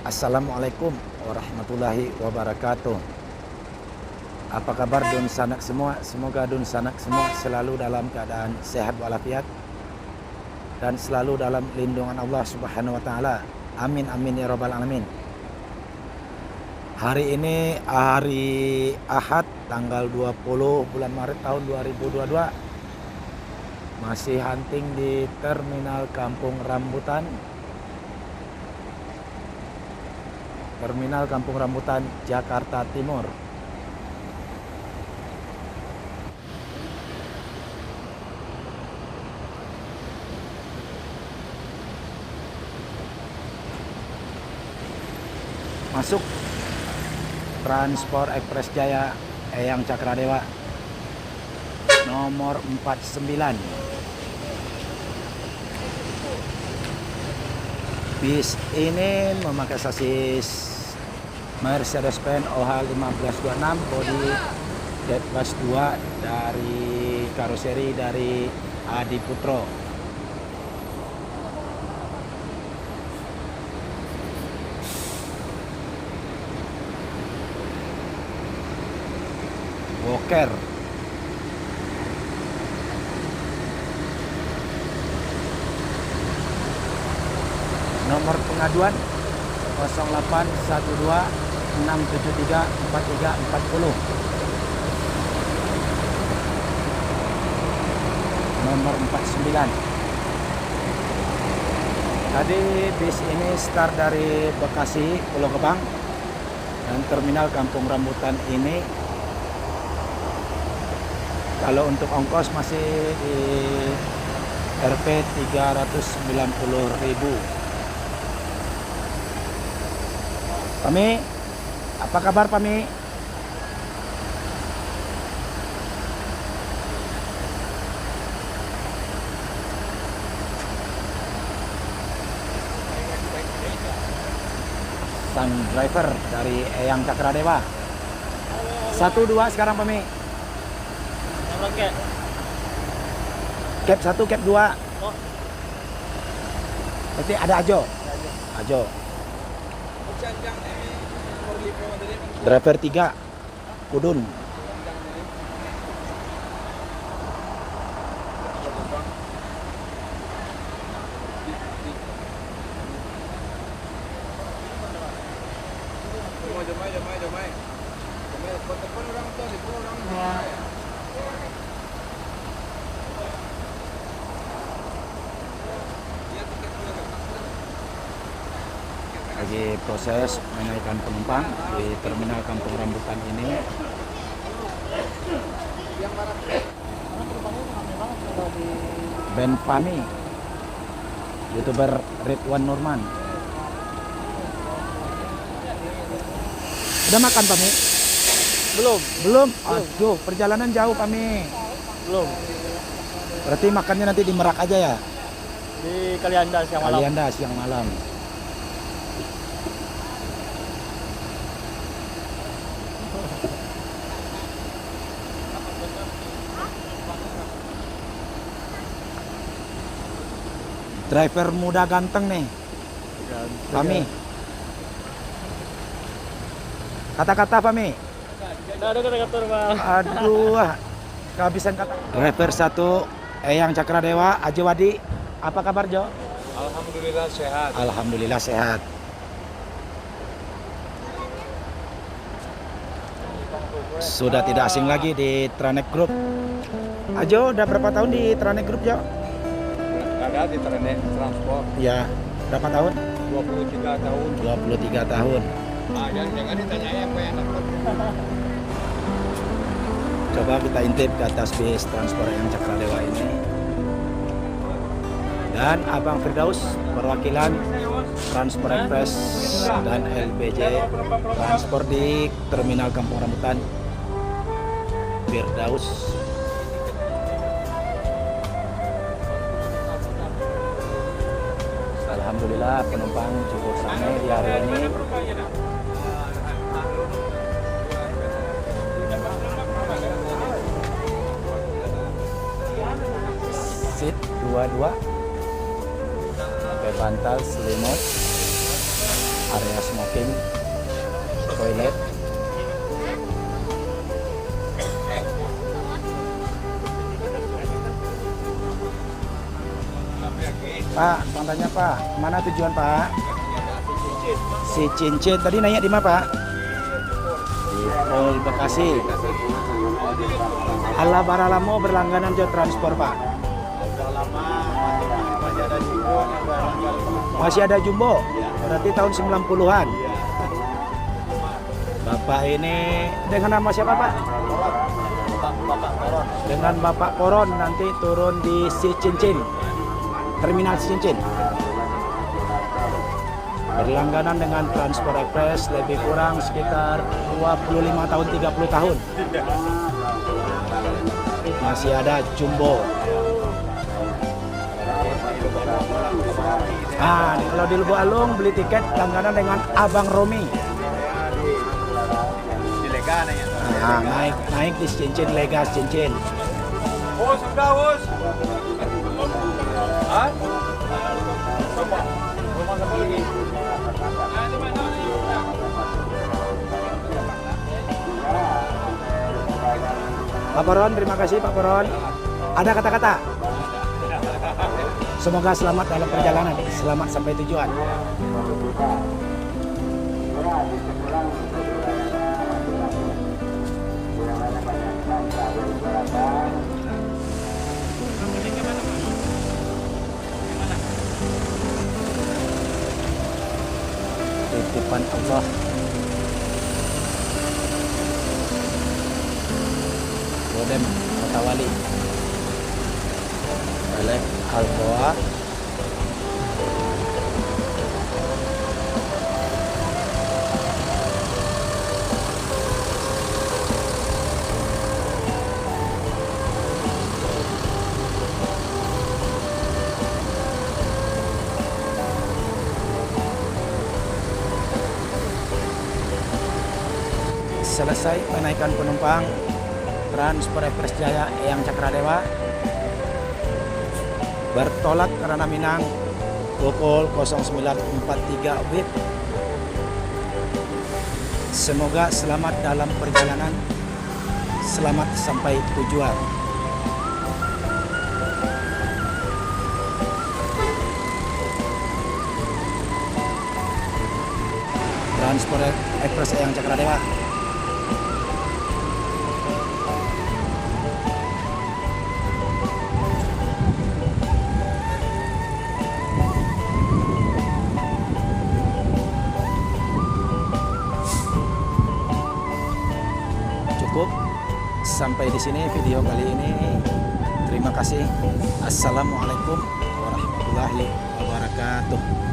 Assalamualaikum warahmatullahi wabarakatuh. Apa kabar dun sanak semua? Semoga dun sanak semua selalu dalam keadaan sehat walafiat dan selalu dalam lindungan Allah Subhanahu wa taala. Amin amin ya rabbal alamin. Hari ini hari Ahad tanggal 20 bulan Maret tahun 2022. Masih hunting di Terminal Kampung Rambutan. Terminal Kampung Rambutan, Jakarta Timur. Masuk Transport Express Jaya Eyang Cakradewa nomor 49. Bis ini memakai sasis Mercedes-Benz OH 1526 bodi Jetbus 2 dari karoseri dari Adi Putro. Walker. Nomor pengaduan 0812 673 4340. Nomor 49. Tadi bis ini start dari Bekasi Pulau Gebang dan Terminal Kampung Rambutan ini kalau untuk ongkos masih di Rp 390.000. Pami, apa kabar Pami? Sang driver dari Eyang Cakradewa. 1-2 sekarang Pami. Cap 1, cap 2. Oh. Berarti ada Ajo. Ajo. Driver 3 Kudun. Lagi proses menaikkan penumpang di Terminal Kampung Rambutan ini. Ben Pami, YouTuber Ridwan Nurman. Udah makan Pami? Belum. Aduh, perjalanan jauh Pami. Belum. Berarti makannya nanti di Merak aja ya? Di Kalianda siang malam. Kalianda siang malam. Driver muda ganteng nih, Pami. Kata-kata Pami. Ada kata-kata Bang. Aduh, kehabisan kata. Driver 1 Eyang Cakradewa, Ajo Wadi. Apa kabar Jo? Alhamdulillah sehat. Alhamdulillah sehat. Sudah tidak asing lagi di Tranek Group. Ajo udah berapa tahun di Tranek Group Jo? Ada di transport Ya, berapa tahun? 23 tahun. 23 tahun. Jangan ditanyai apa yang dapat. Coba kita intip ke atas bis transport yang Cakradewa ini. Dan Abang Firdaus, perwakilan Transport Express dan LPJ Transport di Terminal Kampung Rambutan. Firdaus. Alhamdulillah penumpang cukup ramai di hari ini. Seat 22 pakai bantal selimut. area smoking, toilet. Pak, tanya Pak, mana tujuan Pak? Si Cincin tadi nanya di mana Pak? Di Pol Bekasi. Allah baralamo berlangganan jo transport Pak. Masih ada jumbo. Berarti tahun 90-an. Bapak ini dengan nama siapa Pak? Dengan Bapak Koron nanti turun di Si Cincin. Terminal Si Cincin. Berlangganan dengan Transport Express lebih kurang sekitar 25 tahun 30 tahun. Masih ada jumbo. Kalau di Lubuk Alung beli tiket langganan dengan Abang Romi. Di Lega nanya. Naik di Cincin, Lega Cincin. Oh, sudah, bos. Hah? Rumah satu lagi. Pak Poron, terima kasih Pak Poron. Ada kata-kata? Semoga selamat dalam perjalanan, selamat sampai tujuan. Titipan Allah. Bodem Kota Wali. Balik Alboa. Selesai menaikkan penumpang Transport Express Jaya Eyang Cakradewa bertolak ke Ranah Minang pukul 09.43 WIB. Semoga selamat dalam perjalanan, selamat sampai tujuan. Transport Express Eyang Cakradewa. Cukup sampai di sini video kali ini. Terima kasih. Assalamualaikum warahmatullahi wabarakatuh.